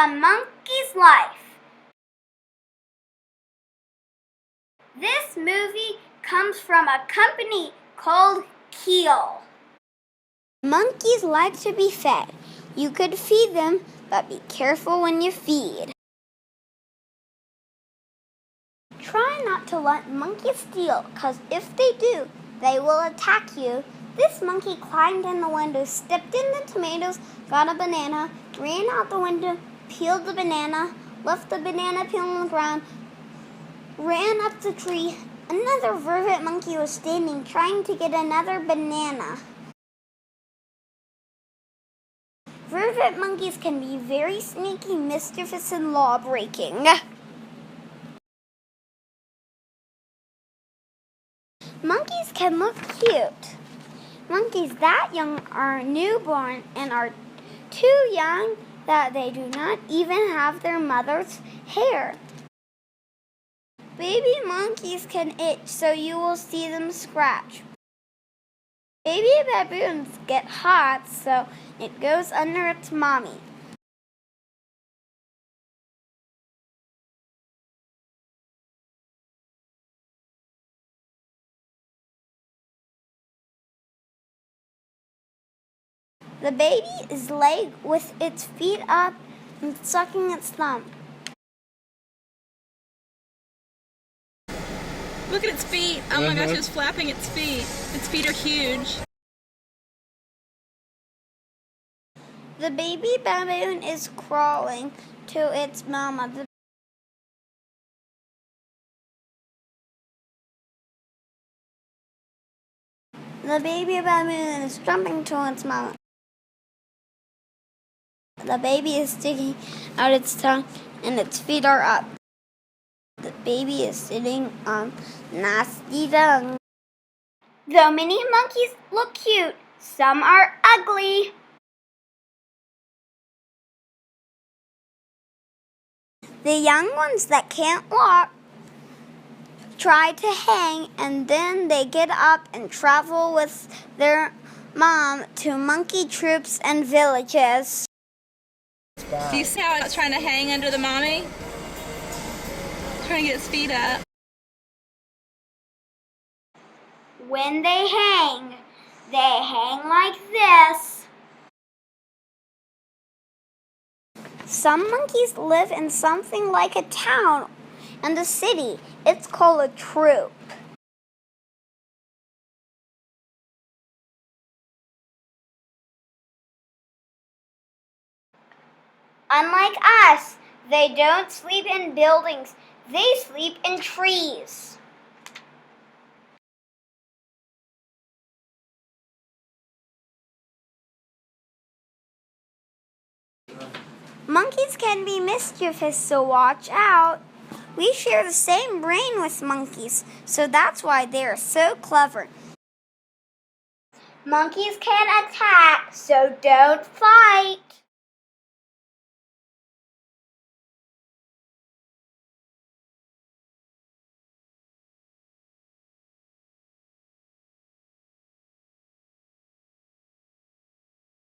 A Monkey's Life. This movie comes from a company called Keel. Monkeys like to be fed. You could feed them, but be careful when you feed. Try not to let monkeys steal, because if they do, they will attack you. This monkey climbed in the window, stepped in the tomatoes, got a banana, ran out the window, peeled the banana, left the banana peel on the ground, ran up the tree. Another vervet monkey was standing, trying to get another banana. Vervet monkeys can be very sneaky, mischievous, and law-breaking. Monkeys can look cute. Monkeys that young are newborn and are too young that they do not even have their mother's hair. Baby monkeys can itch, so you will see them scratch. Baby baboons get hot, so it goes under its mommy. The baby is laying with its feet up and sucking its thumb. Look at its feet. Oh my gosh, it's flapping its feet. Its feet are huge. The baby baboon is crawling to its mama. The baby baboon is jumping to its mama. The baby is sticking out its tongue and its feet are up. The baby is sitting on nasty dung. Though many monkeys look cute, some are ugly. The young ones that can't walk try to hang, and then they get up and travel with their mom to monkey troops and villages. Do you see how it's trying to hang under the mommy? Trying to get its feet up. When they hang like this. Some monkeys live in something like a town and a city. It's called a troop. Unlike us, they don't sleep in buildings. They sleep in trees. Monkeys can be mischievous, so watch out. We share the same brain with monkeys, so that's why they are so clever. Monkeys can attack, so don't fight.